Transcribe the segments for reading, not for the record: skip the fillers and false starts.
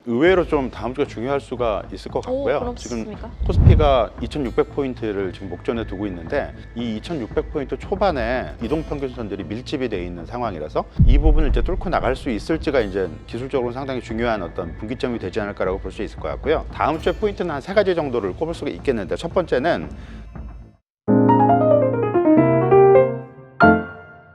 의외로 좀 다음 주가 중요할 수가 있을 것 같고요. 그럼 지금 좋습니까? 코스피가 2,600포인트를 지금 목전에 두고 있는데 이 2,600포인트 초반에 이동평균선들이 밀집이 돼 있는 상황이라서 이 부분을 이제 뚫고 나갈 수 있을지가 이제 기술적으로 상당히 중요한 어떤 분기점이 되지 않을까라고 볼 수 있을 것 같고요. 다음 주에 포인트는 한 세 가지 정도를 꼽을 수가 있겠는데 첫 번째는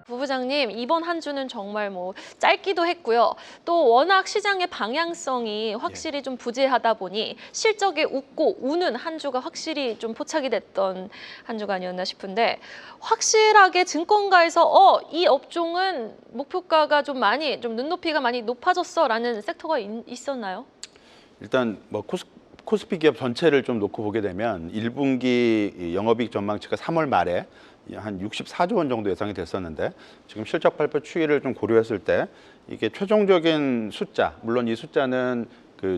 부부장님, 이번 한 주는 정말 뭐 짧기도 했고요. 또 워낙 시장의 방향성이 확실히 좀 부재하다 보니 실적에 웃고 우는 한 주가 확실히 좀 포착이 됐던 한 주가 아니었나 싶은데, 확실하게 증권가에서 이 업종은 목표가가 좀 많이, 좀 눈높이가 많이 높아졌어라는 섹터가 있었나요? 일단 뭐 코스피 기업 전체를 좀 놓고 보게 되면 1분기 영업이익 전망치가 3월 말에 한 64조 원 정도 예상이 됐었는데 지금 실적 발표 추이를 좀 고려했을 때 이게 최종적인 숫자, 물론 이 숫자는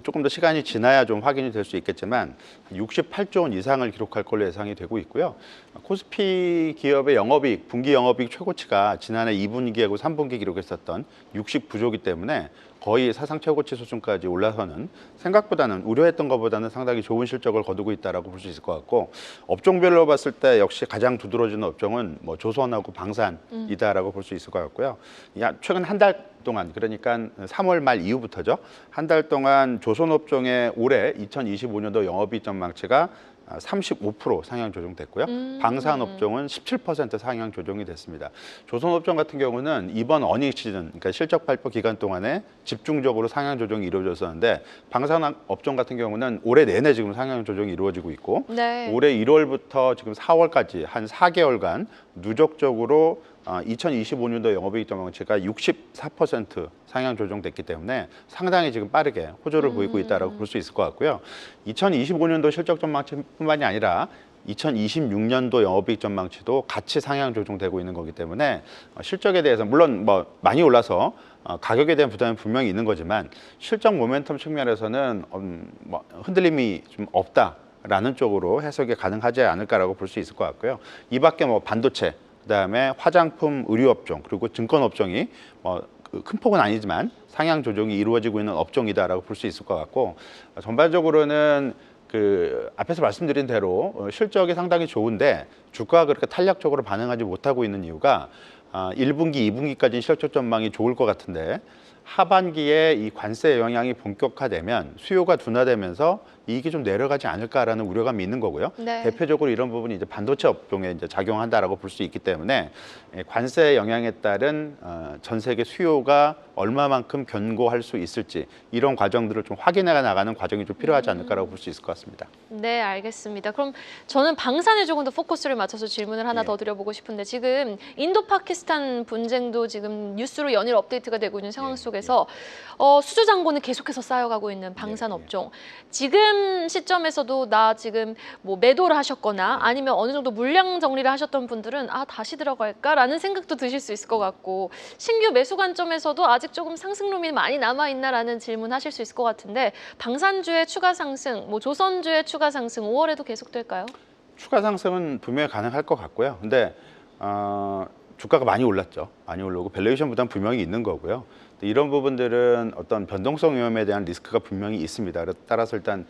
조금 더 시간이 지나야 좀 확인이 될 수 있겠지만 68조 원 이상을 기록할 걸로 예상이 되고 있고요. 코스피 기업의 영업이익, 분기 영업이익 최고치가 지난해 2분기하고 3분기 기록했었던 69조이기 때문에 거의 사상 최고치 수준까지 올라서는 생각보다는 우려했던 것보다는 상당히 좋은 실적을 거두고 있다라고 볼 수 있을 것 같고, 업종별로 봤을 때 역시 가장 두드러지는 업종은 뭐 조선하고 방산이다라고 볼 수 있을 것 같고요. 최근 한 달 동안, 그러니까 3월 말 이후부터죠. 한 달 동안 조선업종의 올해 2025년도 영업이익 전망치가 35% 상향 조정됐고요. 방산업종은 17% 상향 조정이 됐습니다. 조선업종 같은 경우는 이번 어닝 시즌, 그러니까 실적 발표 기간 동안에 집중적으로 상향 조정이 이루어졌었는데, 방산업종 같은 경우는 올해 내내 지금 상향 조정이 이루어지고 있고, 네. 올해 1월부터 지금 4월까지 한 4개월간 누적적으로 2025년도 영업이익 전망치가 64% 상향 조정됐기 때문에 상당히 지금 빠르게 호조를 보이고 있다고 볼 수 있을 것 같고요. 2025년도 실적 전망치뿐만이 아니라 2026년도 영업이익 전망치도 같이 상향 조정되고 있는 거기 때문에 실적에 대해서 물론 뭐 많이 올라서 가격에 대한 부담은 분명히 있는 거지만 실적 모멘텀 측면에서는 뭐 흔들림이 좀 없다라는 쪽으로 해석이 가능하지 않을까라고 볼 수 있을 것 같고요. 이 밖에 뭐 반도체, 그다음에 화장품, 의류업종, 그리고 증권업종이 큰 폭은 아니지만 상향 조정이 이루어지고 있는 업종이다라고 볼 수 있을 것 같고, 전반적으로는 앞에서 말씀드린 대로 실적이 상당히 좋은데 주가가 그렇게 탄력적으로 반응하지 못하고 있는 이유가 1분기, 2분기까지는 실적 전망이 좋을 것 같은데 하반기에 이 관세 영향이 본격화되면 수요가 둔화되면서 이익이 좀 내려가지 않을까라는 우려감이 있는 거고요. 네. 대표적으로 이런 부분이 이제 반도체 업종에 이제 작용한다라고 볼 수 있기 때문에 관세 영향에 따른 전 세계 수요가 얼마만큼 견고할 수 있을지 이런 과정들을 좀 확인해 나가는 과정이 좀 필요하지 않을까라고 볼 수 있을 것 같습니다. 네, 알겠습니다. 그럼 저는 방산에 조금 더 포커스를 맞춰서 질문을 하나 더 드려보고 싶은데, 지금 인도 파키스탄 분쟁도 지금 뉴스로 연일 업데이트가 되고 있는 상황 속에서 수주 잔고는 계속해서 쌓여가고 있는 방산 업종. 지금 시점에서도 나 지금 뭐 매도를 하셨거나 아니면 어느 정도 물량 정리를 하셨던 분들은 다시 들어갈까라는 생각도 드실 수 있을 것 같고, 신규 매수 관점에서도 아직 조금 상승룸이 많이 남아있나라는 질문 하실 수 있을 것 같은데, 방산주의 추가 상승, 뭐 조선주의 추가 상승 5월에도 계속될까요? 추가 상승은 분명히 가능할 것 같고요. 근데 주가가 많이 올랐죠. 많이 올르고 밸류에이션 부담 분명히 있는 거고요. 이런 부분들은 어떤 변동성 위험에 대한 리스크가 분명히 있습니다. 따라서 일단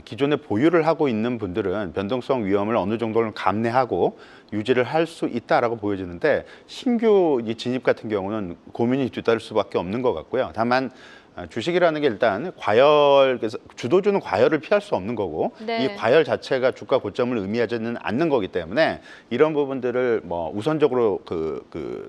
기존에 보유를 하고 있는 분들은 변동성 위험을 어느 정도는 감내하고 유지를 할 수 있다라고 보여지는데, 신규 진입 같은 경우는 고민이 뒤따를 수밖에 없는 것 같고요. 다만 주식이라는 게 일단 그래서 주도주는 과열을 피할 수 없는 거고, 네. 이 과열 자체가 주가 고점을 의미하지는 않는 거기 때문에 이런 부분들을 뭐 우선적으로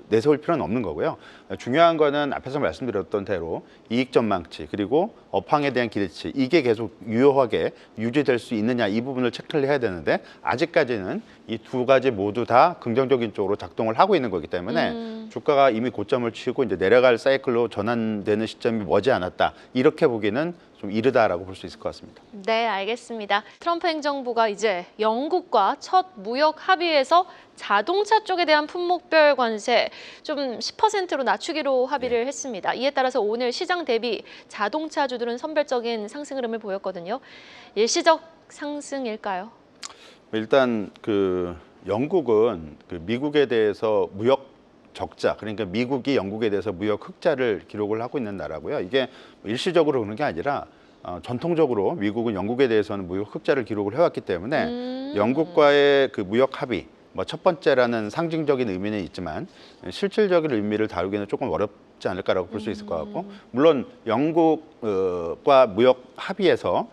내세울 필요는 없는 거고요. 중요한 거는 앞에서 말씀드렸던 대로 이익 전망치 그리고 업황에 대한 기대치, 이게 계속 유효하게 유지될 수 있느냐, 이 부분을 체크를 해야 되는데 아직까지는 이 두 가지 모두 다 긍정적인 쪽으로 작동을 하고 있는 거기 때문에 주가가 이미 고점을 치고 이제 내려갈 사이클로 전환되는 시점이 머지않았다, 이렇게 보기는 좀 이르다라고 볼 수 있을 것 같습니다. 네, 알겠습니다. 트럼프 행정부가 이제 영국과 첫 무역 합의에서 자동차 쪽에 대한 품목별 관세 좀 10%로 낮추기로 합의를 했습니다. 이에 따라서 오늘 시장 대비 자동차주들은 선별적인 상승 흐름을 보였거든요. 일시적 상승일까요? 일단 영국은 미국에 대해서 무역 적자, 그러니까 미국이 영국에 대해서 무역 흑자를 기록을 하고 있는 나라고요. 이게 일시적으로 그런 게 아니라 전통적으로 미국은 영국에 대해서는 무역 흑자를 기록을 해왔기 때문에 영국과의 그 무역 합의 뭐 첫 번째라는 상징적인 의미는 있지만 실질적인 의미를 다루기는 조금 어렵지 않을까라고 볼 수 있을 것 같고 물론 영국과 무역 합의에서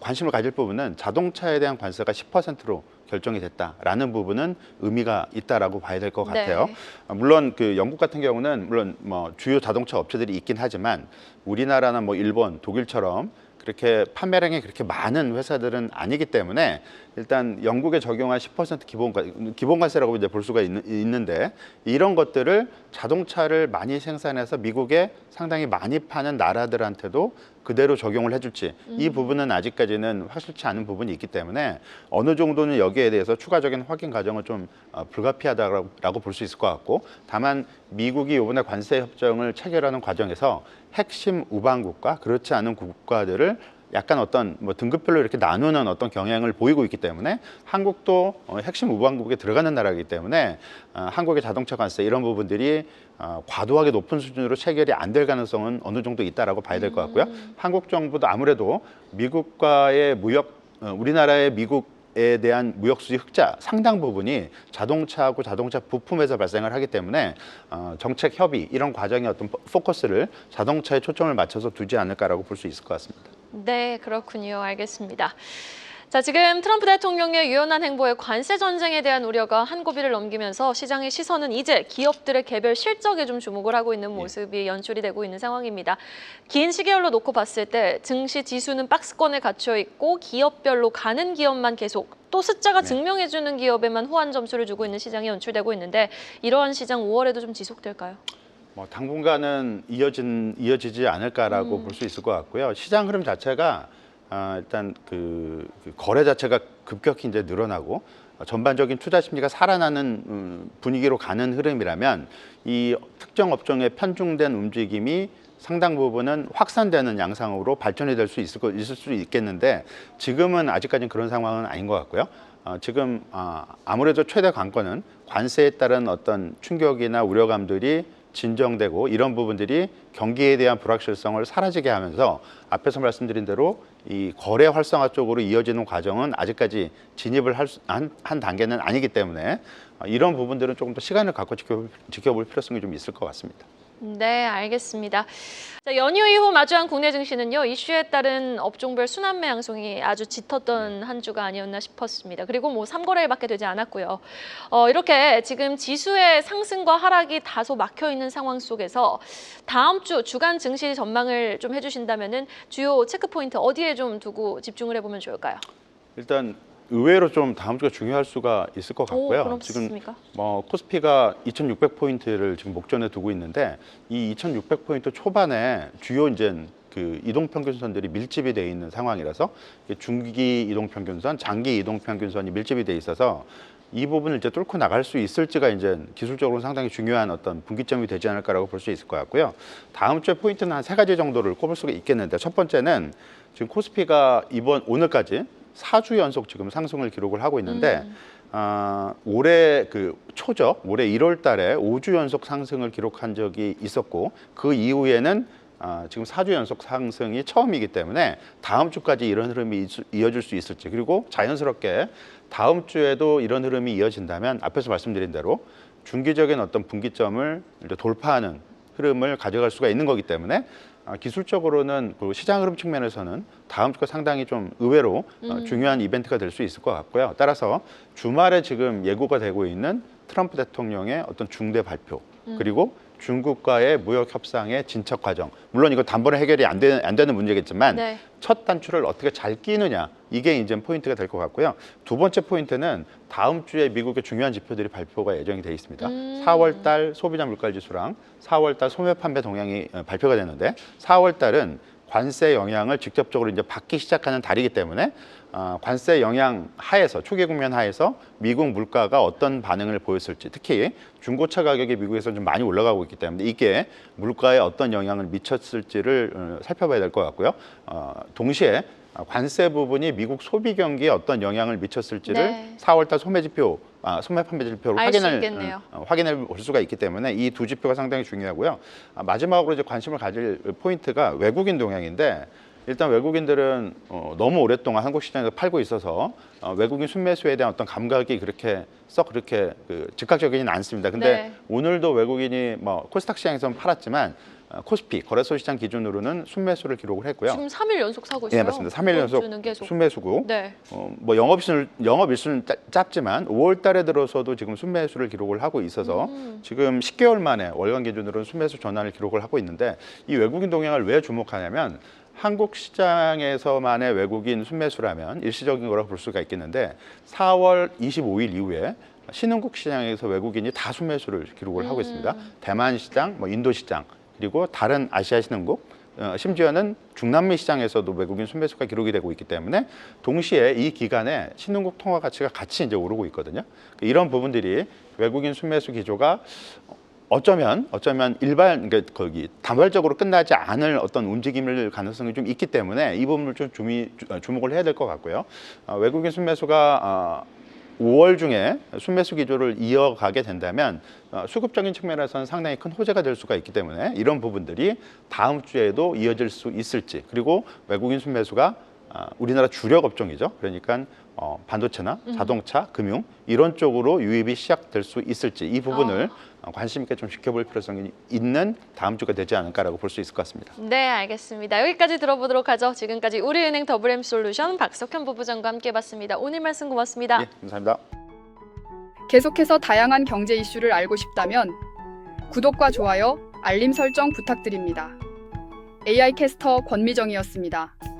관심을 가질 부분은 자동차에 대한 관세가 10%로 결정이 됐다라는 부분은 의미가 있다라고 봐야 될 것 같아요. 네. 물론 그 영국 같은 경우는 물론 뭐 주요 자동차 업체들이 있긴 하지만 우리나라나 뭐 일본, 독일처럼 그렇게 판매량이 그렇게 많은 회사들은 아니기 때문에 일단 영국에 적용한 10% 기본관세라고 이제 볼 수가 있는데 이런 것들을 자동차를 많이 생산해서 미국에 상당히 많이 파는 나라들한테도 그대로 적용을 해줄지 이 부분은 아직까지는 확실치 않은 부분이 있기 때문에 어느 정도는 여기에 대해서 추가적인 확인 과정은 좀 불가피하다라고 볼 수 있을 것 같고 다만 미국이 이번에 관세 협정을 체결하는 과정에서 핵심 우방국가 그렇지 않은 국가들을 약간 어떤 뭐 등급별로 이렇게 나누는 어떤 경향을 보이고 있기 때문에 한국도 핵심 우방국에 들어가는 나라이기 때문에 한국의 자동차 관세 이런 부분들이 과도하게 높은 수준으로 체결이 안 될 가능성은 어느 정도 있다라고 봐야 될 것 같고요. 한국 정부도 아무래도 미국과의 우리나라의 미국에 대한 무역 수지 흑자 상당 부분이 자동차하고 자동차 부품에서 발생을 하기 때문에 정책 협의 이런 과정의 어떤 포커스를 자동차에 초점을 맞춰서 두지 않을까라고 볼 수 있을 것 같습니다. 네, 그렇군요. 알겠습니다. 자, 지금 트럼프 대통령의 유연한 행보에 관세 전쟁에 대한 우려가 한 고비를 넘기면서 시장의 시선은 이제 기업들의 개별 실적에 좀 주목을 하고 있는 모습이 연출이 되고 있는 상황입니다. 긴 시계열로 놓고 봤을 때 증시 지수는 박스권에 갇혀 있고 기업별로 가는 기업만 계속 또 숫자가 증명해주는 기업에만 후한 점수를 주고 있는 시장이 연출되고 있는데 이러한 시장 5월에도 좀 지속될까요? 뭐 당분간은 이어지지 않을까라고 볼 수 있을 것 같고요. 시장 흐름 자체가 일단 그 거래 자체가 급격히 이제 늘어나고 전반적인 투자 심리가 살아나는 분위기로 가는 흐름이라면 이 특정 업종에 편중된 움직임이 상당 부분은 확산되는 양상으로 발전이 될 수 있을 수 있겠는데 지금은 아직까지는 그런 상황은 아닌 것 같고요. 지금 아무래도 최대 관건은 관세에 따른 어떤 충격이나 우려감들이 진정되고 이런 부분들이 경기에 대한 불확실성을 사라지게 하면서 앞에서 말씀드린 대로 이 거래 활성화 쪽으로 이어지는 과정은 아직까지 진입을 한 단계는 아니기 때문에 이런 부분들은 조금 더 시간을 갖고 지켜볼 필요성이 좀 있을 것 같습니다. 네, 알겠습니다. 자, 연휴 이후 마주한 국내 증시는요, 이슈에 따른 업종별 순환매 양성이 아주 짙었던 한 주가 아니었나 싶었습니다. 그리고 뭐 3거래일밖에 되지 않았고요. 이렇게 지금 지수의 상승과 하락이 다소 막혀 있는 상황 속에서 다음 주 주간 증시 전망을 좀 해주신다면은 주요 체크 포인트 어디에 좀 두고 집중을 해보면 좋을까요? 일단 의외로 좀 다음 주가 중요할 수가 있을 것 같고요. 그렇습니까? 지금 뭐 코스피가 2,600포인트를 지금 목전에 두고 있는데 이 2,600포인트 초반에 주요 이제 그 이동평균선들이 밀집이 돼 있는 상황이라서 중기 이동평균선, 장기 이동평균선이 밀집이 돼 있어서 이 부분을 이제 뚫고 나갈 수 있을지가 이제 기술적으로 상당히 중요한 어떤 분기점이 되지 않을까라고 볼 수 있을 것 같고요. 다음 주에 포인트는 한 3가지 정도를 꼽을 수가 있겠는데 첫 번째는 지금 코스피가 오늘까지 4주 연속 지금 상승을 기록을 하고 있는데 올해 그 초죠. 올해 1월 달에 5주 연속 상승을 기록한 적이 있었고 그 이후에는 지금 4주 연속 상승이 처음이기 때문에 다음 주까지 이런 흐름이 이어질 수 있을지 그리고 자연스럽게 다음 주에도 이런 흐름이 이어진다면 앞에서 말씀드린 대로 중기적인 어떤 분기점을 이제 돌파하는 흐름을 가져갈 수가 있는 거기 때문에 기술적으로는 그 시장 흐름 측면에서는 다음 주가 상당히 좀 의외로 중요한 이벤트가 될 수 있을 것 같고요. 따라서 주말에 지금 예고가 되고 있는 트럼프 대통령의 어떤 중대 발표 그리고 중국과의 무역 협상의 진척 과정. 물론 이거 단번에 해결이 안 되는 문제겠지만 네. 첫 단추를 어떻게 잘 끼느냐 이게 이제 포인트가 될 것 같고요. 두 번째 포인트는 다음 주에 미국의 중요한 지표들이 발표가 예정이 돼 있습니다. 4월 달 소비자 물가 지수랑 4월 달 소매 판매 동향이 발표가 되는데 4월 달은 관세 영향을 직접적으로 이제 받기 시작하는 달이기 때문에 관세 영향 하에서 초기 국면 하에서 미국 물가가 어떤 반응을 보였을지 특히 중고차 가격이 미국에서 좀 많이 올라가고 있기 때문에 이게 물가에 어떤 영향을 미쳤을지를 살펴봐야 될 것 같고요. 동시에 관세 부분이 미국 소비 경기에 어떤 영향을 미쳤을지를 4월달 소매 판매 지표로 확인해 볼 수가 있기 때문에 이 두 지표가 상당히 중요하고요. 마지막으로 이제 관심을 가질 포인트가 외국인 동향인데 일단 외국인들은 너무 오랫동안 한국 시장에서 팔고 있어서 외국인 순매수에 대한 어떤 감각이 그렇게 즉각적이진 않습니다. 근데 네. 오늘도 외국인이 뭐 코스닥 시장에서는 팔았지만 코스피 거래소 시장 기준으로는 순매수를 기록을 했고요. 지금 3일 연속 사고 있어요. 예, 맞습니다. 3일 연속 주는 계속. 순매수고 네. 뭐 영업일수는 짧지만 5월 달에 들어서도 지금 순매수를 기록을 하고 있어서 지금 10개월 만에 월간 기준으로는 순매수 전환을 기록을 하고 있는데 이 외국인 동향을 왜 주목하냐면 한국 시장에서만의 외국인 순매수라면 일시적인 거라고 볼 수가 있겠는데 4월 25일 이후에 신흥국 시장에서 외국인이 다 순매수를 기록을 하고 있습니다. 대만 시장, 뭐 인도 시장, 그리고 다른 아시아 신흥국, 심지어는 중남미 시장에서도 외국인 순매수가 기록이 되고 있기 때문에 동시에 이 기간에 신흥국 통화 가치가 같이 이제 오르고 있거든요. 이런 부분들이 외국인 순매수 기조가 어쩌면 그러니까 거기 단발적으로 끝나지 않을 어떤 움직임을 가능성이 좀 있기 때문에 이 부분을 좀 주목을 해야 될 것 같고요. 외국인 순매수가 5월 중에 순매수 기조를 이어가게 된다면 수급적인 측면에서는 상당히 큰 호재가 될 수가 있기 때문에 이런 부분들이 다음 주에도 이어질 수 있을지, 그리고 외국인 순매수가 우리나라 주력 업종이죠. 그러니까 반도체나 자동차, 금융 이런 쪽으로 유입이 시작될 수 있을지 이 부분을 관심 있게 좀 지켜볼 필요성이 있는 다음 주가 되지 않을까라고 볼 수 있을 것 같습니다. 네, 알겠습니다. 여기까지 들어보도록 하죠. 지금까지 우리은행 더블엠솔루션 박석현 부부장과 함께해봤습니다. 오늘 말씀 고맙습니다. 예, 감사합니다. 계속해서 다양한 경제 이슈를 알고 싶다면 구독과 좋아요, 알림 설정 부탁드립니다. AI 캐스터 권미정이었습니다.